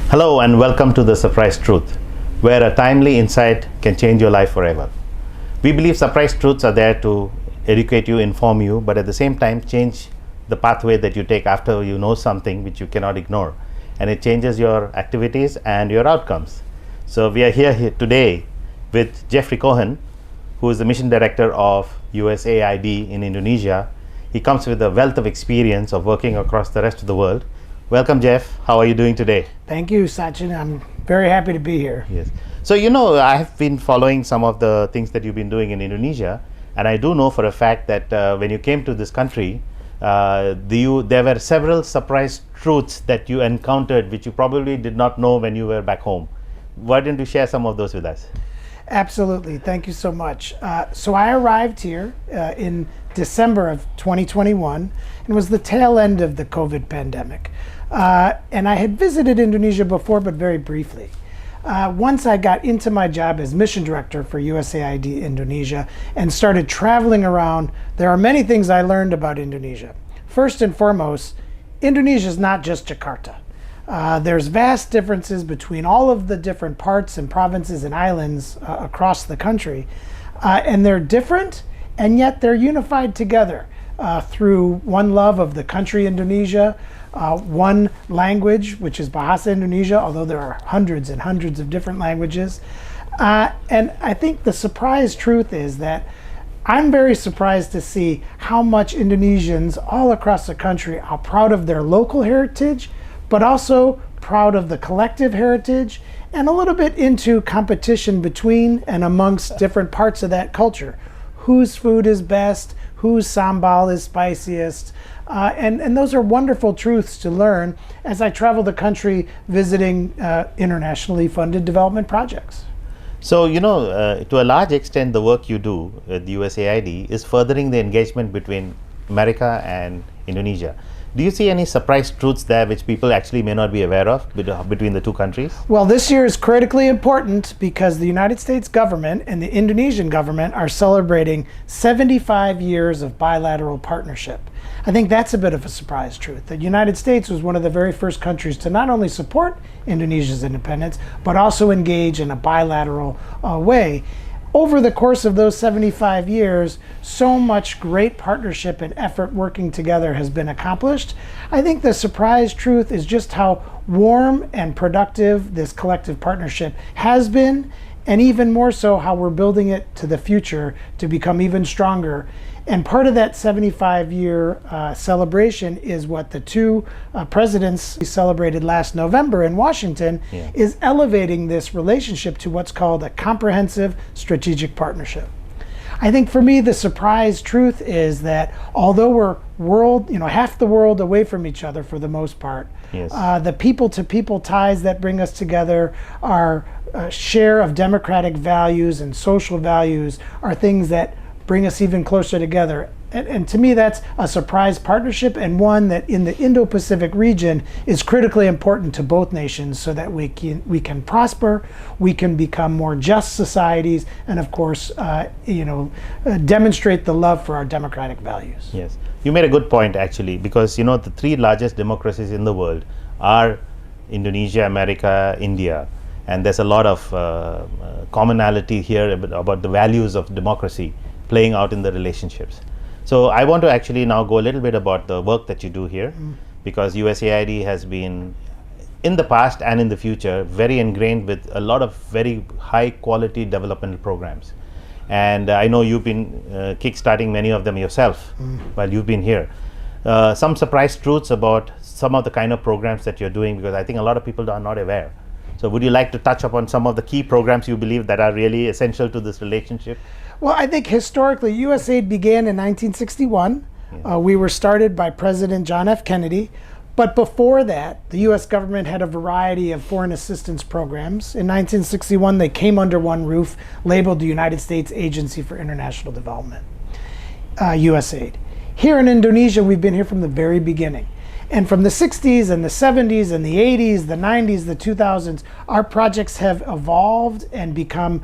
Hello and welcome to The Surprise Truth, where a timely insight can change your life forever. We believe surprise truths are there to educate you, inform you, but at the same time change the pathway that you take after you know something which you cannot ignore. And it changes your activities and your outcomes. So we are here today with Jeffrey Cohen, who is the mission director of USAID in Indonesia. He comes with a wealth of experience of working across the rest of the world. Welcome, Jeff. How are you doing today? Thank you, Sachin. I'm very happy to be here. Yes. So, I have been following some of the things that you've been doing in Indonesia, and I do know for a fact that when you came to this country, there were several surprise truths that you encountered which you probably did not know when you were back home. Why don't you share some of those with us? Absolutely. Thank you so much. So I arrived here in December of 2021 and was the tail end of the COVID pandemic. And I had visited Indonesia before, but very briefly. Once I got into my job as mission director for USAID Indonesia and started traveling around, there are many things I learned about Indonesia. First and foremost, Indonesia is not just Jakarta. There's vast differences between all of the different parts and provinces and islands across the country. And they're different, and yet they're unified together through one love of the country Indonesia, one language, which is Bahasa Indonesia, although there are hundreds and hundreds of different languages. And I think the surprise truth is that I'm very surprised to see how much Indonesians all across the country are proud of their local heritage, but also proud of the collective heritage and a little bit into competition between and amongst different parts of that culture. Whose food is best, whose sambal is spiciest, and those are wonderful truths to learn as I travel the country visiting internationally funded development projects. So, to a large extent, the work you do at the USAID is furthering the engagement between America and Indonesia. Do you see any surprise truths there which people actually may not be aware of between the two countries? Well, this year is critically important because the United States government and the Indonesian government are celebrating 75 years of bilateral partnership. I think that's a bit of a surprise truth. The United States was one of the very first countries to not only support Indonesia's independence, but also engage in a bilateral way. Over the course of those 75 years, so much great partnership and effort working together has been accomplished. I think the surprise truth is just how warm and productive this collective partnership has been, and even more so how we're building it to the future to become even stronger. And part of that 75-year celebration is what the two presidents celebrated last November in Washington, is elevating this relationship to what's called a comprehensive strategic partnership. I think for me, the surprise truth is that although we're half the world away from each other for the most part, the people-to-people ties that bring us together, our share of democratic values and social values are things that bring us even closer together. And to me, that's a surprise partnership, and one that in the Indo-Pacific region is critically important to both nations so that we can prosper, we can become more just societies, and of course, demonstrate the love for our democratic values. Yes, you made a good point actually, because the three largest democracies in the world are Indonesia, America, India. And there's a lot of commonality here about the values of democracy playing out in the relationships. So I want to actually now go a little bit about the work that you do here, because USAID has been, in the past and in the future, very ingrained with a lot of very high quality developmental programs. And I know you've been kick-starting many of them yourself while you've been here. Some surprise truths about some of the kind of programs that you're doing, because I think a lot of people are not aware. So would you like to touch upon some of the key programs you believe that are really essential to this relationship? Well, I think historically, USAID began in 1961. We were started by President John F. Kennedy. But before that, the US government had a variety of foreign assistance programs. In 1961, they came under one roof, labeled the United States Agency for International Development, USAID. Here in Indonesia, we've been here from the very beginning. And from the 60s and the 70s and the 80s, the 90s, the 2000s, our projects have evolved and become,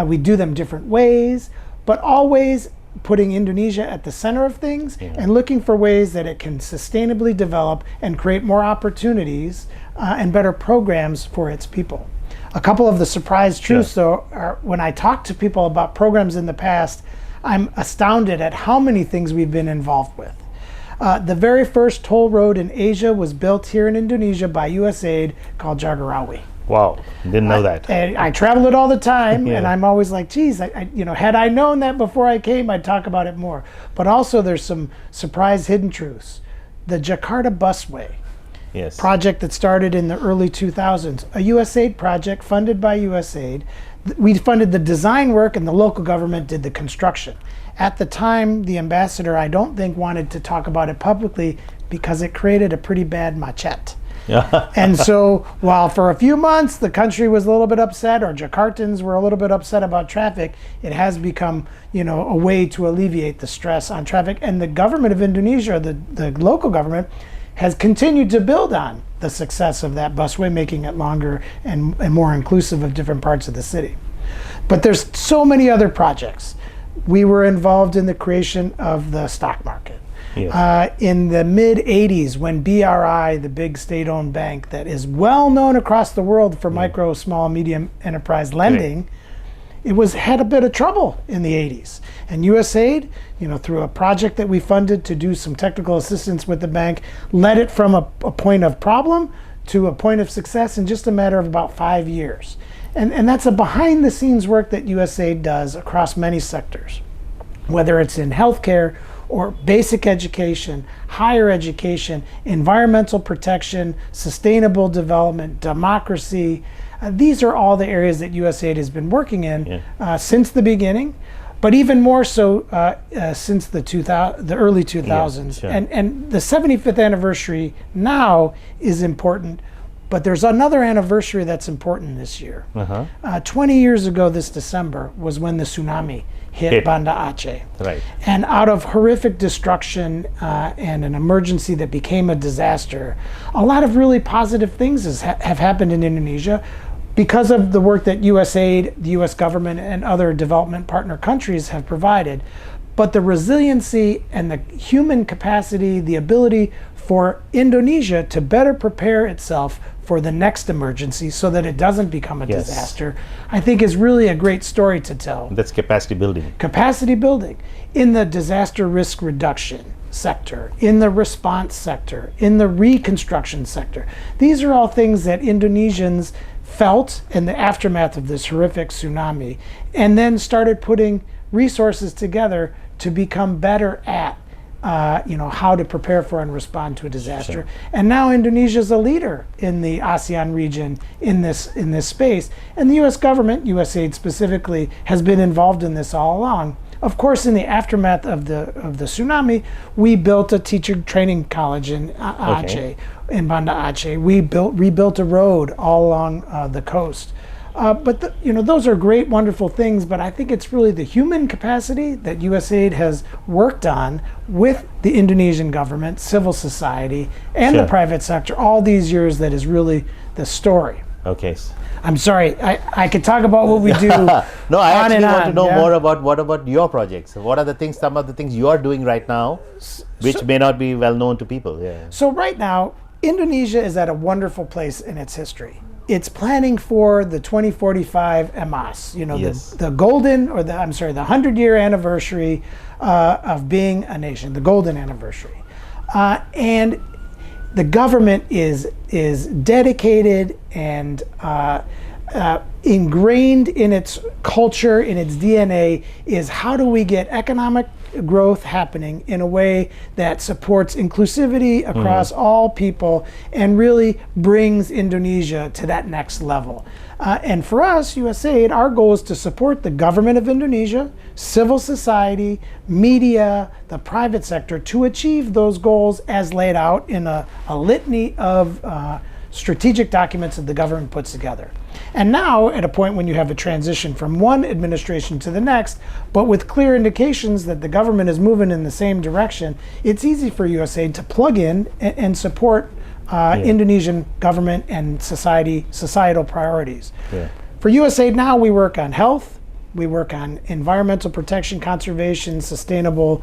we do them different ways, but always putting Indonesia at the center of things Yeah. and looking for ways that it can sustainably develop and create more opportunities and better programs for its people. A couple of the surprise truths, though, are when I talk to people about programs in the past, I'm astounded at how many things we've been involved with. The very first toll road in Asia was built here in Indonesia by USAID called Jagorawi. Wow, didn't know that. And I travel it all the time, Yeah. and I'm always like, geez, had I known that before I came, I'd talk about it more. But also there's some surprise hidden truths. The Jakarta Busway Yes. project that started in the early 2000s, a USAID project funded by USAID. We funded the design work and the local government did the construction. At the time, the ambassador, I don't think, wanted to talk about it publicly because it created a pretty bad machete. Yeah. And so while for a few months the country was a little bit upset, or Jakartans were a little bit upset about traffic, it has become, a way to alleviate the stress on traffic. And the government of Indonesia, the local government, has continued to build on the success of that busway, making it longer and more inclusive of different parts of the city. But there's so many other projects. We were involved in the creation of the stock market. Yes. In the mid 80s, when BRI, the big state-owned bank that is well known across the world for micro, small, medium enterprise lending, it had a bit of trouble in the 80s. And USAID, through a project that we funded to do some technical assistance with the bank, led it from a point of problem to a point of success in just a matter of about 5 years. And that's a behind-the-scenes work that USAID does across many sectors, whether it's in healthcare or basic education, higher education, environmental protection, sustainable development, democracy. These are all the areas that USAID has been working in since the beginning, but even more so since the early 2000s. Sure. And the 75th anniversary now is important, but there's another anniversary that's important this year. 20 years ago this December was when the tsunami hit Banda Aceh. Right. And out of horrific destruction and an emergency that became a disaster, a lot of really positive things have happened in Indonesia because of the work that USAID, the US government, and other development partner countries have provided. But the resiliency and the human capacity, the ability for Indonesia to better prepare itself for the next emergency so that it doesn't become a disaster, I think is really a great story to tell. That's capacity building. Capacity building in the disaster risk reduction sector, in the response sector, in the reconstruction sector. These are all things that Indonesians felt in the aftermath of this horrific tsunami, and then started putting resources together to become better at how to prepare for and respond to a disaster. Sure. And now Indonesia is a leader in the ASEAN region in this space. And the U.S. government, USAID specifically, has been involved in this all along. Of course, in the aftermath of the tsunami, we built a teacher training college in Aceh, in Banda Aceh. We rebuilt a road all along the coast. But those are great, wonderful things. But I think it's really the human capacity that USAID has worked on with the Indonesian government, civil society, and the private sector all these years that is really the story. Okay. I'm sorry, I could talk about what we do. No, I on actually and want to on, know yeah? more about what about your projects. What are some of the things you are doing right now, which may not be well known to people? Yeah. So right now, Indonesia is at a wonderful place in its history. It's planning for the 2045 EMAS, the golden, or the 100-year anniversary of being a nation, the golden anniversary. And the government is dedicated and ingrained in its culture, in its DNA, is how do we get economic growth happening in a way that supports inclusivity across all people and really brings Indonesia to that next level. And for us, USAID, our goal is to support the government of Indonesia, civil society, media, the private sector to achieve those goals as laid out in a litany of strategic documents that the government puts together. And now, at a point when you have a transition from one administration to the next, but with clear indications that the government is moving in the same direction, it's easy for USAID to plug in and support Indonesian government and societal priorities. Yeah. For USAID now, we work on health, We work on environmental protection, conservation, sustainable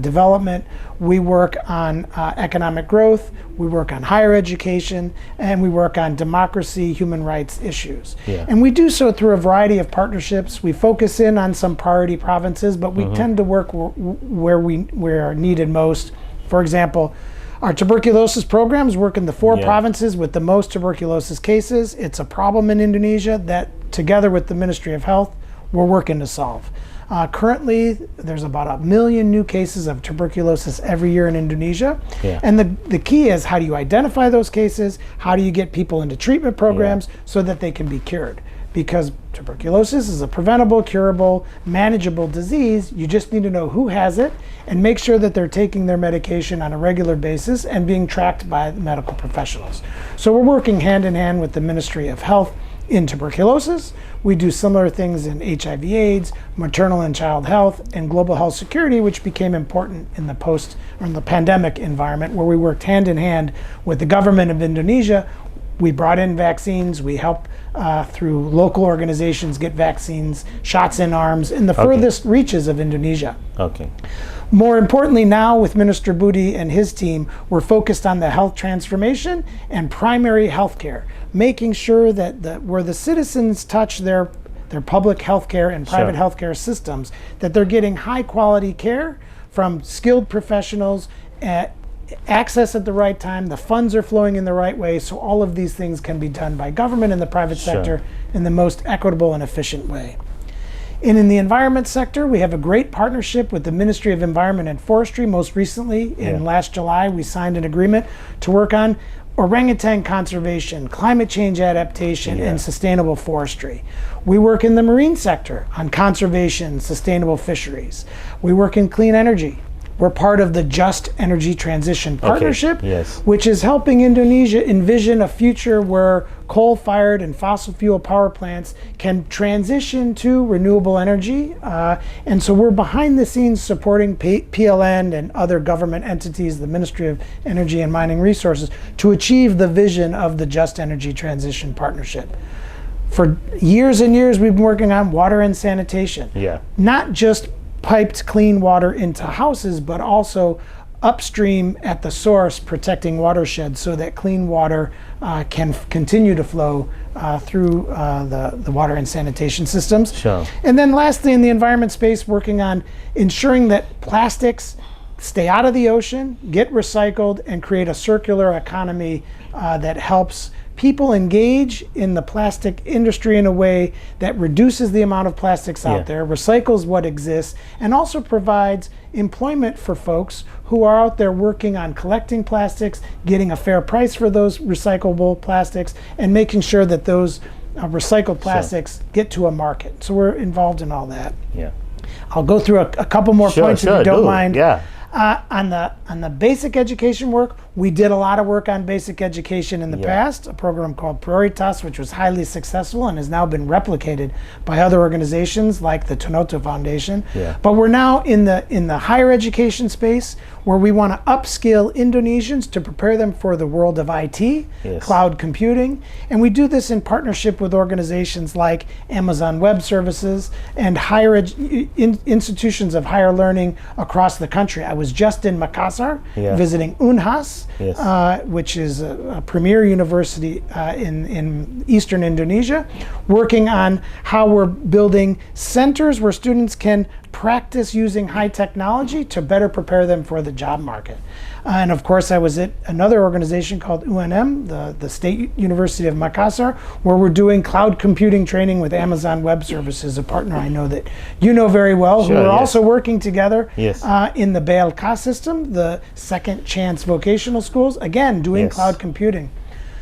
development. We work on economic growth. We work on higher education, and we work on democracy, human rights issues. Yeah. And we do so through a variety of partnerships. We focus in on some priority provinces, but we tend to work where we are needed most. For example, our tuberculosis programs work in the 4 provinces with the most tuberculosis cases. It's a problem in Indonesia that, together with the Ministry of Health, we're working to solve. Currently, there's about 1 million new cases of tuberculosis every year in Indonesia. Yeah. And the key is, how do you identify those cases? How do you get people into treatment programs so that they can be cured? Because tuberculosis is a preventable, curable, manageable disease. You just need to know who has it and make sure that they're taking their medication on a regular basis and being tracked by medical professionals. So we're working hand in hand with the Ministry of Health in tuberculosis. We do similar things in HIV/AIDS, maternal and child health, and global health security, which became important in the pandemic environment, where we worked hand in hand with the government of Indonesia. We brought in vaccines. We help through local organizations get vaccines, shots in arms, in the furthest reaches of Indonesia. Okay. More importantly, now with Minister Budi and his team, we're focused on the health transformation and primary health care, making sure that where the citizens touch their public health care and private health care systems, that they're getting high quality care from skilled professionals, access at the right time, the funds are flowing in the right way, so all of these things can be done by government and the private sector in the most equitable and efficient way. And in the environment sector, we have a great partnership with the Ministry of Environment and Forestry. Most recently, in last July, we signed an agreement to work on orangutan conservation, climate change adaptation, and sustainable forestry. We work in the marine sector on conservation, sustainable fisheries. We work in clean energy. We're part of the Just Energy Transition Partnership, which is helping Indonesia envision a future where coal-fired and fossil fuel power plants can transition to renewable energy. And so we're behind the scenes supporting PLN and other government entities, the Ministry of Energy and Mining Resources, to achieve the vision of the Just Energy Transition Partnership. For years and years, we've been working on water and sanitation. Not just piped clean water into houses, but also upstream at the source, protecting watersheds so that clean water can continue to flow through the water and sanitation systems. And then lastly, in the environment space, working on ensuring that plastics stay out of the ocean, get recycled, and create a circular economy that helps people engage in the plastic industry in a way that reduces the amount of plastics out there, recycles what exists, and also provides employment for folks who are out there working on collecting plastics, getting a fair price for those recyclable plastics, and making sure that those recycled plastics get to a market. So we're involved in all that. I'll go through a couple more points if you don't mind. On the basic education work, we did a lot of work on basic education in the past, a program called Prioritas, which was highly successful and has now been replicated by other organizations like the Tonoto Foundation. But we're now in the higher education space, where we want to upskill Indonesians to prepare them for the world of IT, cloud computing, and we do this in partnership with organizations like Amazon Web Services and higher institutions of higher learning across the country. I was just in Makassar visiting Unhas, which is a premier university in eastern Indonesia, working on how we're building centers where students can practice using high technology to better prepare them for the job market. And of course, I was at another organization called UNM, the State University of Makassar, where we're doing cloud computing training with Amazon Web Services, a partner I know that you know very well, who are also working together in the BLK system, the Second Chance Vocational Schools, again, doing cloud computing.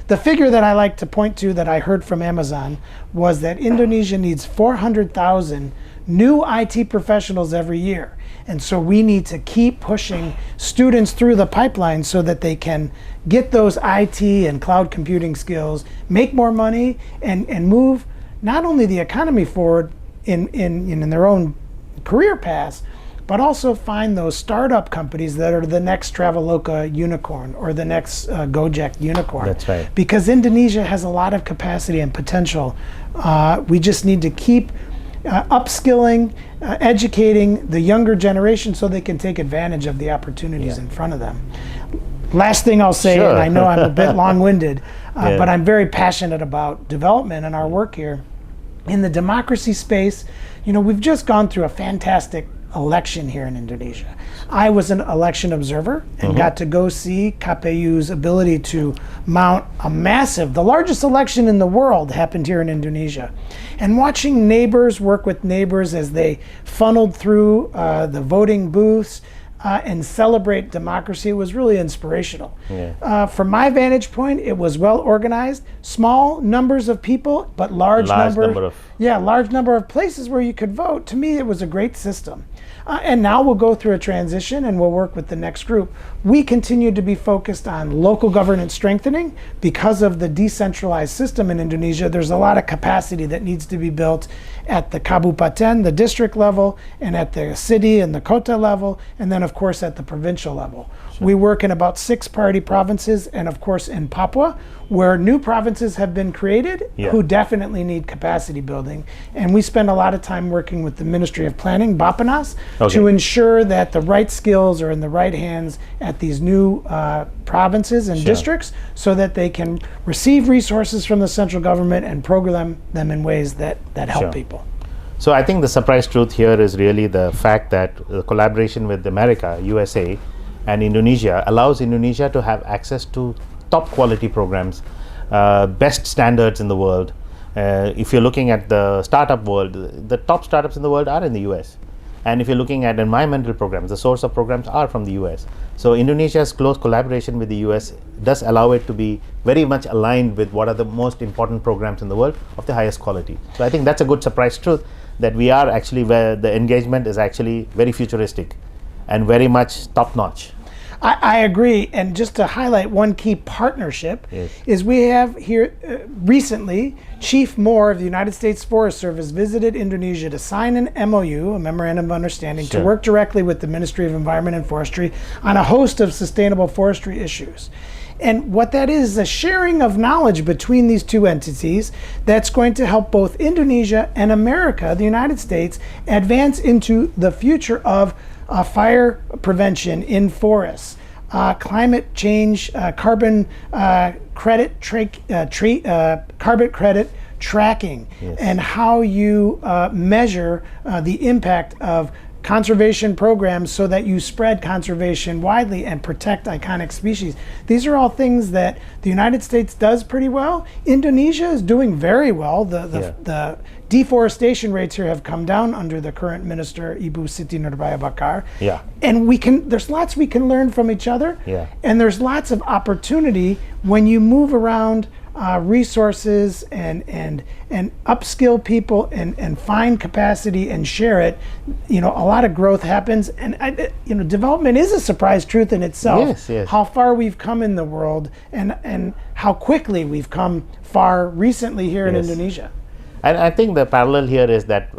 The figure that I like to point to that I heard from Amazon was that Indonesia needs 400,000 new IT professionals every year. And so we need to keep pushing students through the pipeline so that they can get those IT and cloud computing skills, make more money, and move not only the economy forward in their own career paths, but also find those startup companies that are the next Traveloka unicorn or the next Gojek unicorn. That's right. Because Indonesia has a lot of capacity and potential. We just need to keep upskilling, educating the younger generation so they can take advantage of the opportunities in front of them. Last thing I'll say, Sure. and I know I'm a bit long-winded, Yeah. but I'm very passionate about development and our work here. In the democracy space, we've just gone through a fantastic election here in Indonesia. I was an election observer and got to go see KPU's ability to mount the largest election in the world happened here in Indonesia. And watching neighbors work with neighbors as they funneled through the voting booths and celebrate democracy was really inspirational. Yeah. From my vantage point, it was well organized, small numbers of people, but large number of places where you could vote. To me, it was a great system. And now we'll go through a transition and we'll work with the next group. We continue to be focused on local governance strengthening. Because of the decentralized system in Indonesia, there's a lot of capacity that needs to be built at the kabupaten, the district level, and at the city and the kota level, and then of course at the provincial level. Sure. We work in about 6 priority provinces, and of course in Papua, where new provinces have been created who definitely need capacity building. And we spend a lot of time working with the Ministry of Planning, Bappenas, to ensure that the right skills are in the right hands at these new provinces and districts so that they can receive resources from the central government and program them in ways that help people. So I think the surprise truth here is really the fact that the collaboration with America, USA, and Indonesia allows Indonesia to have access to top quality programs, best standards in the world. If you're looking at the startup world, the top startups in the world are in the US. And if you're looking at environmental programs, the source of programs are from the US. So Indonesia's close collaboration with the US does allow it to be very much aligned with what are the most important programs in the world of the highest quality. So I think that's a good surprise truth, that we are actually where the engagement is actually very futuristic and very much top notch. I agree, and just to highlight one key partnership is we have here recently, Chief Moore of the United States Forest Service visited Indonesia to sign an MOU, a Memorandum of Understanding, to work directly with the Ministry of Environment and Forestry on a host of sustainable forestry issues. And what that is a sharing of knowledge between these two entities that's going to help both Indonesia and America, the United States, advance into the future of fire prevention in forests, climate change, carbon credit tracking, and how you measure the impact of conservation programs so that you spread conservation widely and protect iconic species. These are all things that the United States does pretty well. Indonesia is doing very well. The deforestation rates here have come down under the current minister, Ibu Siti Nurbaya Bakar. And there's lots we can learn from each other. And there's lots of opportunity when you move around resources and upskill people and find capacity and share it. A lot of growth happens, and development is a surprise truth in itself. How far we've come in the world and how quickly we've come far recently here in Indonesia. And I think the parallel here is that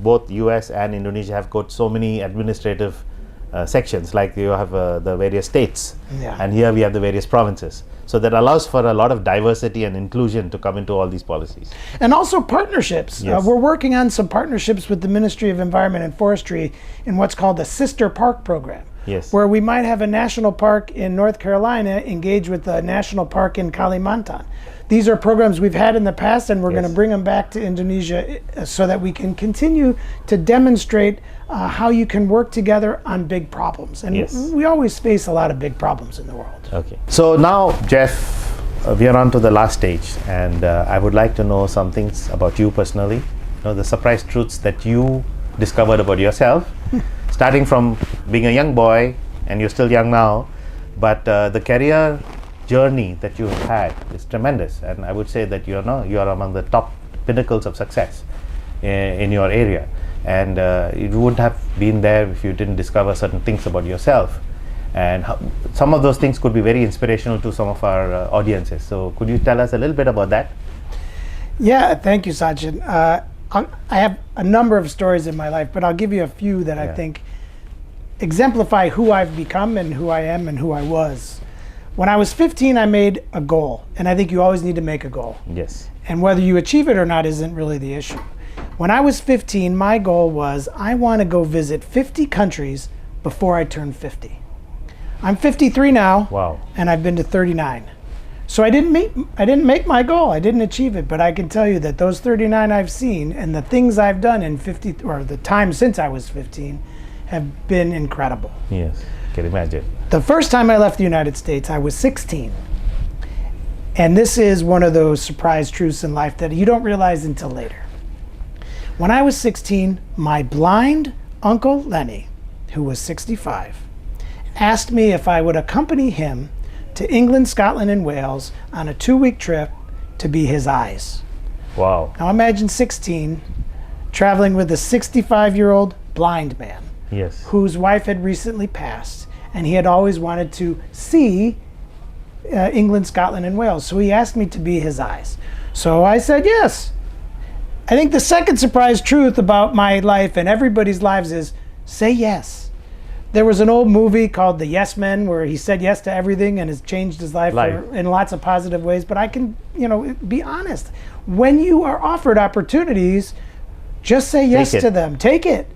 both US and Indonesia have got so many administrative sections, like you have the various states, and here we have the various provinces. So that allows for a lot of diversity and inclusion to come into all these policies. And also partnerships. We're working on some partnerships with the Ministry of Environment and Forestry in what's called the Sister Park Program. Where we might have a national park in North Carolina engage with a national park in Kalimantan. These are programs we've had in the past, and we're going to bring them back to Indonesia so that we can continue to demonstrate how you can work together on big problems. And we always face a lot of big problems in the world. Okay. So now, Jeff, we are on to the last stage, and I would like to know some things about you personally. The surprise truths that you discovered about yourself, starting from being a young boy, and you're still young now, but the career journey that you have had is tremendous, and I would say that you are among the top pinnacles of success in your area, and you wouldn't have been there if you didn't discover certain things about yourself, and some of those things could be very inspirational to some of our audiences. So could you tell us a little bit about that? Yeah, thank you, Sachin. I have a number of stories in my life, but I'll give you a few that I think exemplify who I've become and who I am and who I was. When I was 15, I made a goal, and I think you always need to make a goal. And whether you achieve it or not isn't really the issue. When I was 15, my goal was I want to go visit 50 countries before I turn 50. I'm 53 now, Wow. and I've been to 39. So I didn't make my goal. I didn't achieve it, but I can tell you that those 39 I've seen and the things I've done in 50 or the time since I was 15 have been incredible. Yes. Can imagine. The first time I left the United States, I was 16. And this is one of those surprise truths in life that you don't realize until later. When I was 16, my blind Uncle Lenny, who was 65, asked me if I would accompany him to England, Scotland, and Wales on a 2-week trip to be his eyes. Wow. Now imagine 16 traveling with a 65-year-old blind man Yes. whose wife had recently passed, and he had always wanted to see England, Scotland, and Wales. So he asked me to be his eyes. So I said yes. I think the second surprise truth about my life and everybody's lives is say yes. There was an old movie called The Yes Men where he said yes to everything and has changed his life in lots of positive ways. But I can, be honest. When you are offered opportunities, just say yes to them. Take it,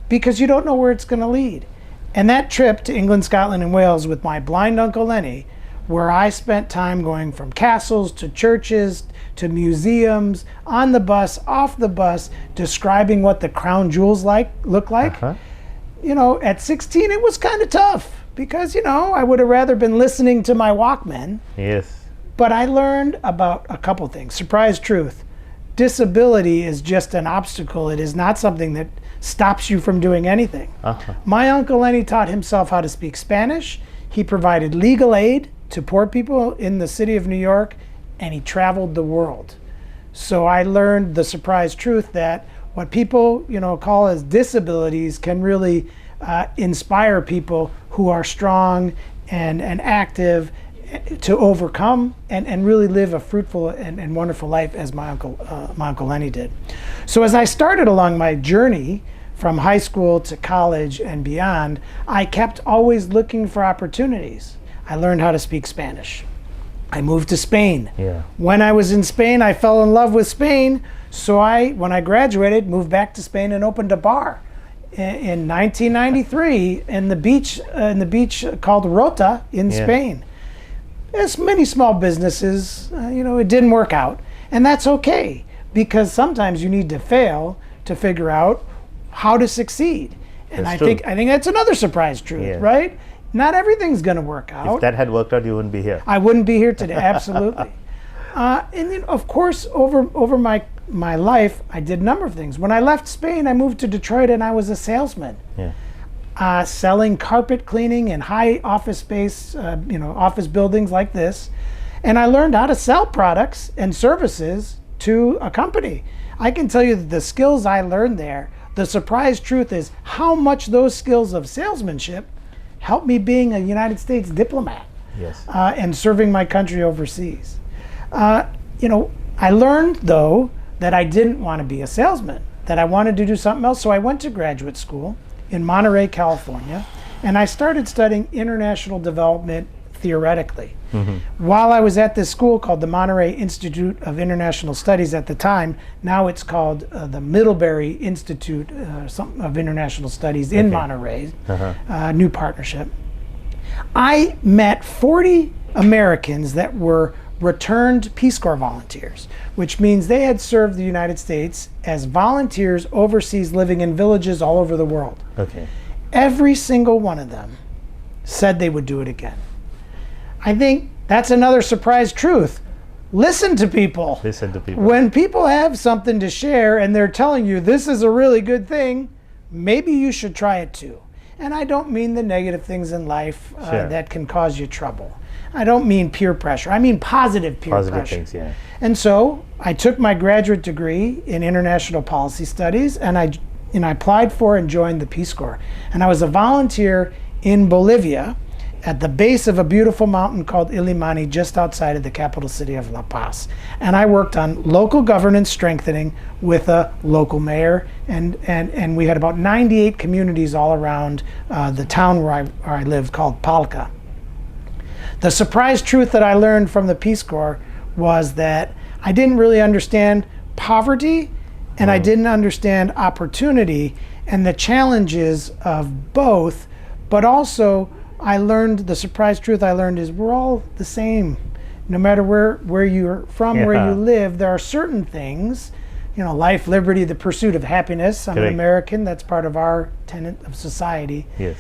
because you don't know where it's going to lead. And that trip to England, Scotland, and Wales with my blind Uncle Lenny, where I spent time going from castles to churches to museums, on the bus, off the bus, describing what the crown jewels look like. Uh-huh. At 16, it was kind of tough because, I would have rather been listening to my Walkman. Yes. But I learned about a couple things. Surprise truth. Disability is just an obstacle. It is not something that stops you from doing anything. Uh-huh. My Uncle Lenny taught himself how to speak Spanish. He provided legal aid to poor people in the city of New York, and he traveled the world. So I learned the surprise truth that what people, call as disabilities can really inspire people who are strong and active to overcome and really live a fruitful and wonderful life as my Uncle Lenny did. So as I started along my journey from high school to college and beyond, I kept always looking for opportunities. I learned how to speak Spanish. I moved to Spain. Yeah. When I was in Spain, I fell in love with Spain. So when I graduated, moved back to Spain and opened a bar in 1993 in the beach called Rota in Spain. There's many small businesses, it didn't work out. And that's okay, because sometimes you need to fail to figure out how to succeed. And I think that's another surprise truth, right? Not everything's going to work out. If that had worked out, you wouldn't be here. I wouldn't be here today, absolutely. And then, of course, over my life, I did a number of things. When I left Spain, I moved to Detroit, and I was a salesman. Yeah. Selling carpet cleaning in high office space, office buildings like this. And I learned how to sell products and services to a company. I can tell you that the skills I learned there, the surprise truth is how much those skills of salesmanship helped me being a United States diplomat. Yes. And serving my country overseas. I learned, though, that I didn't want to be a salesman, that I wanted to do something else. So I went to graduate school in Monterey, California, and I started studying international development theoretically. Mm-hmm. While I was at this school called the Monterey Institute of International Studies at the time, now it's called the Middlebury Institute of International Studies in Monterey, new partnership. I met 40 Americans that were returned Peace Corps volunteers, which means they had served the United States as volunteers overseas living in villages all over the world. Okay. Every single one of them said they would do it again. I think that's another surprise truth. Listen to people. Listen to people. When people have something to share and they're telling you this is a really good thing, maybe you should try it too. And I don't mean the negative things in life that can cause you trouble. I don't mean peer pressure. I mean positive peer pressure. Positive things, yeah. And so I took my graduate degree in international policy studies, and I applied for and joined the Peace Corps. And I was a volunteer in Bolivia at the base of a beautiful mountain called Illimani, just outside of the capital city of La Paz. And I worked on local governance strengthening with a local mayor, and we had about 98 communities all around the town where I lived called Palca. The surprise truth that I learned from the Peace Corps was that I didn't really understand poverty and I didn't understand opportunity and the challenges of both. But also, I learned the surprise truth I learned is we're all the same. No matter where you're from, where you live, there are certain things, life, liberty, the pursuit of happiness. I'm an American. That's part of our tenet of society. Yes.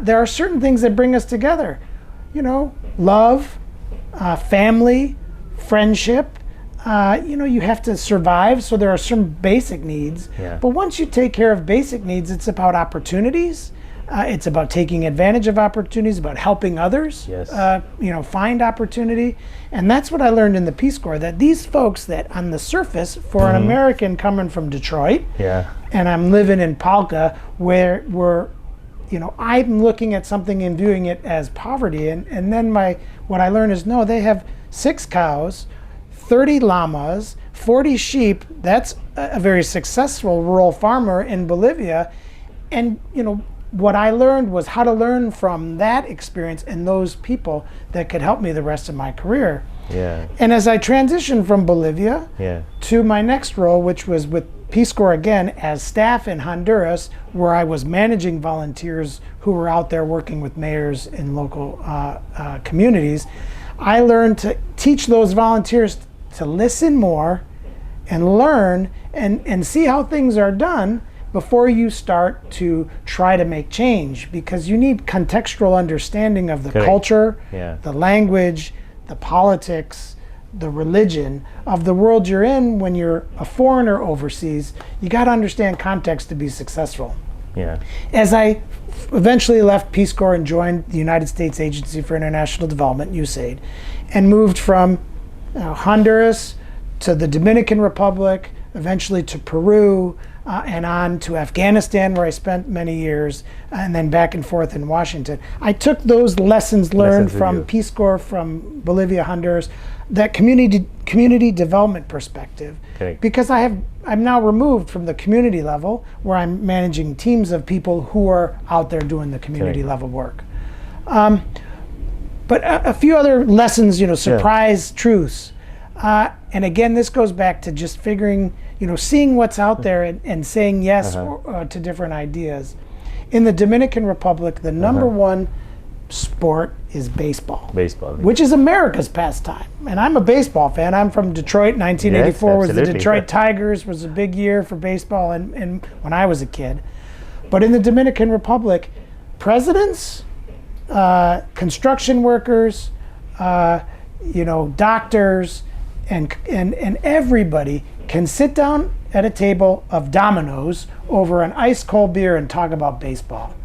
There are certain things that bring us together. Love, family, friendship. You have to survive, so there are some basic needs. Yeah. But once you take care of basic needs, it's about opportunities. It's about taking advantage of opportunities, about helping others, Yes. Find opportunity. And that's what I learned in the Peace Corps, that these folks that on the surface, for an American coming from Detroit, Yeah. and I'm living in Polka, where I'm looking at something and viewing it as poverty. And then what I learned is, no, they have 6 cows, 30 llamas, 40 sheep. That's a very successful rural farmer in Bolivia. And, what I learned was how to learn from that experience and those people that could help me the rest of my career. Yeah. And as I transitioned from Bolivia Yeah. to my next role, which was with Peace Corps again as staff in Honduras, where I was managing volunteers who were out there working with mayors in local communities, I learned to teach those volunteers to listen more and learn and see how things are done before you start to try to make change, because you need contextual understanding of the culture, the language, the politics, the religion of the world you're in. When you're a foreigner overseas, you got to understand context to be successful. Yeah. As I eventually left Peace Corps and joined the United States Agency for International Development, USAID, and moved from Honduras to the Dominican Republic, eventually to Peru, and on to Afghanistan, where I spent many years, and then back and forth in Washington. I took those lessons learned from Peace Corps, from Bolivia, Honduras, that community development perspective, because I'm now removed from the community level, where I'm managing teams of people who are out there doing the community level work. But a few other lessons, surprise truths. And again, this goes back to just figuring, seeing what's out there and saying yes to different ideas. In the Dominican Republic, the number one sport is baseball. Baseball. Which is America's pastime. And I'm a baseball fan. I'm from Detroit. 1984 was the Detroit Tigers, was a big year for baseball and when I was a kid. But in the Dominican Republic, presidents, construction workers, doctors, and everybody can sit down at a table of dominoes over an ice cold beer and talk about baseball.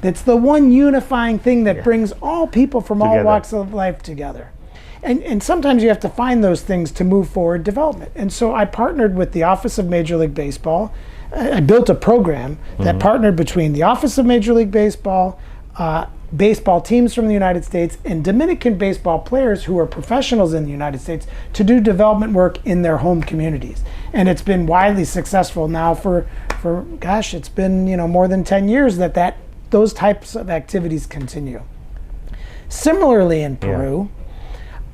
It's the one unifying thing that brings all people from all walks of life together. And sometimes you have to find those things to move forward development. And so I partnered with the Office of Major League Baseball. I built a program that partnered between the Office of Major League Baseball, baseball teams from the United States, and Dominican baseball players who are professionals in the United States to do development work in their home communities. And it's been widely successful now for it's been more than 10 years that those types of activities continue. Similarly in Peru,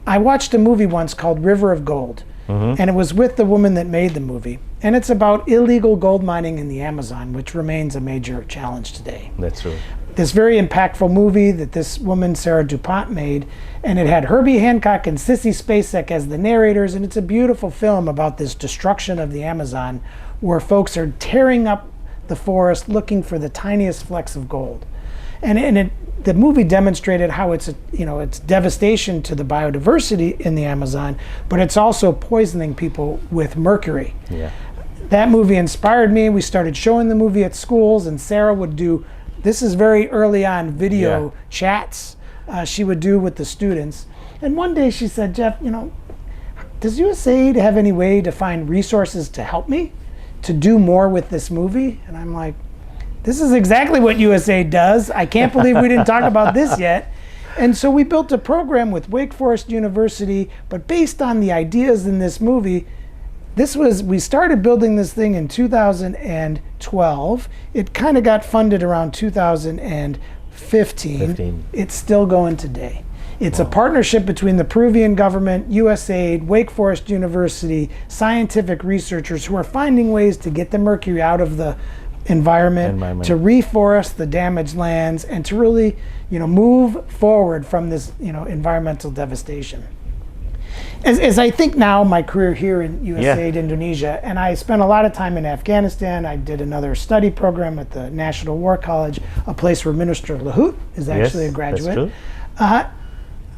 I watched a movie once called River of Gold, and it was with the woman that made the movie. And it's about illegal gold mining in the Amazon, which remains a major challenge today. That's true. This very impactful movie that this woman, Sarah DuPont, made, and it had Herbie Hancock and Sissy Spacek as the narrators, and it's a beautiful film about this destruction of the Amazon, where folks are tearing up the forest looking for the tiniest flecks of gold. And the movie demonstrated how it's devastation to the biodiversity in the Amazon, but it's also poisoning people with mercury. Yeah. That movie inspired me. We started showing the movie at schools, and Sarah would do, this is very early on, video chats she would do with the students. And one day she said, Jeff, does USAID have any way to find resources to help me to do more with this movie? And I'm like, this is exactly what USAID does. I can't believe we didn't talk about this yet. And so we built a program with Wake Forest University, but based on the ideas in this movie. We started building this thing in 2012. It kind of got funded around 2015. It's still going today. It's a partnership between the Peruvian government, USAID, Wake Forest University, scientific researchers who are finding ways to get the mercury out of the environment, to reforest the damaged lands, and to really, move forward from this, environmental devastation. As I think now, my career here in USAID Indonesia, and I spent a lot of time in Afghanistan. I did another study program at the National War College, a place where Minister Lahoot is actually a graduate. That's true.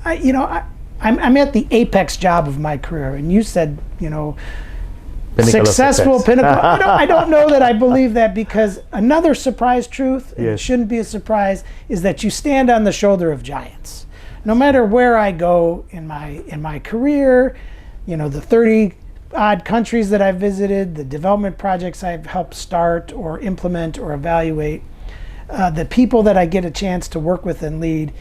I'm at the apex job of my career, and you said, Pinnacle successful of success. pinnacle. I don't know that I believe that, because another surprise truth, and it shouldn't be a surprise, is that you stand on the shoulder of giants. No matter where I go in my career, the 30 odd countries that I've visited, the development projects I've helped start or implement or evaluate, the people that I get a chance to work with and lead,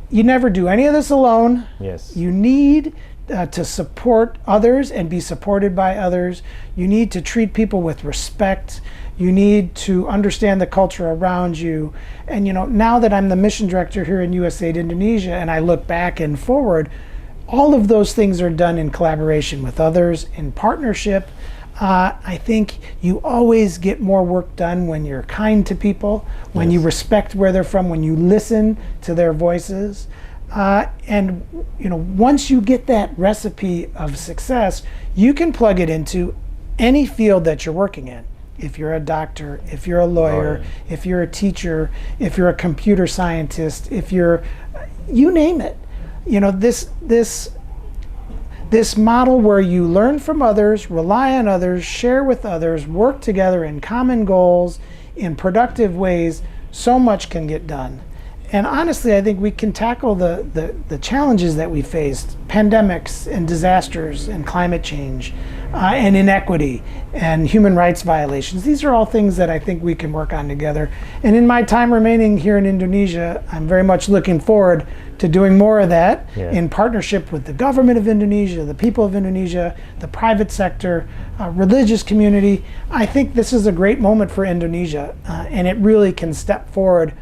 you never do any of this alone. Yes. You need to support others and be supported by others. You need to treat people with respect. You need to understand the culture around you. And now that I'm the mission director here in USAID Indonesia, and I look back and forward, all of those things are done in collaboration with others, in partnership. I think you always get more work done when you're kind to people, when you respect where they're from, when you listen to their voices. And once you get that recipe of success, you can plug it into any field that you're working in. If you're a doctor, if you're a lawyer, if you're a teacher, if you're a computer scientist, if you're, you name it. This model where you learn from others, rely on others, share with others, work together in common goals, in productive ways, so much can get done. And honestly, I think we can tackle the challenges that we faced, pandemics and disasters and climate change and inequity and human rights violations. These are all things that I think we can work on together. And in my time remaining here in Indonesia, I'm very much looking forward to doing more of that in partnership with the government of Indonesia, the people of Indonesia, the private sector, religious community. I think this is a great moment for Indonesia, and it really can step forward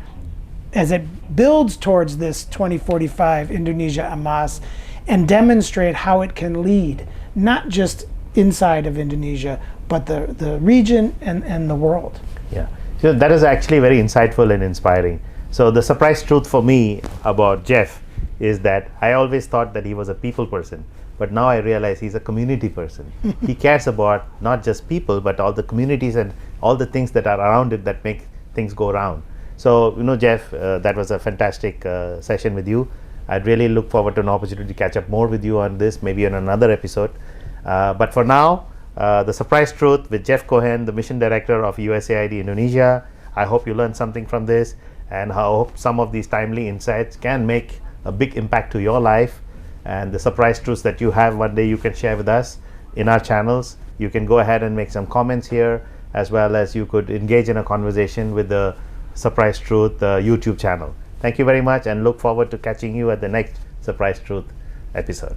as it builds towards this 2045 Indonesia Emas and demonstrate how it can lead, not just inside of Indonesia, but the region and the world. Yeah, so that is actually very insightful and inspiring. So the surprise truth for me about Jeff is that I always thought that he was a people person, but now I realize he's a community person. He cares about not just people, but all the communities and all the things that are around it that make things go around. So, Jeff, that was a fantastic session with you. I'd really look forward to an opportunity to catch up more with you on this, maybe on another episode. But for now, the surprise truth with Jeff Cohen, the mission director of USAID Indonesia. I hope you learned something from this, and I hope some of these timely insights can make a big impact to your life. And the surprise truths that you have one day you can share with us in our channels. You can go ahead and make some comments here, as well as you could engage in a conversation with the Surprise Truth YouTube channel. Thank you very much, and look forward to catching you at the next Surprise Truth episode.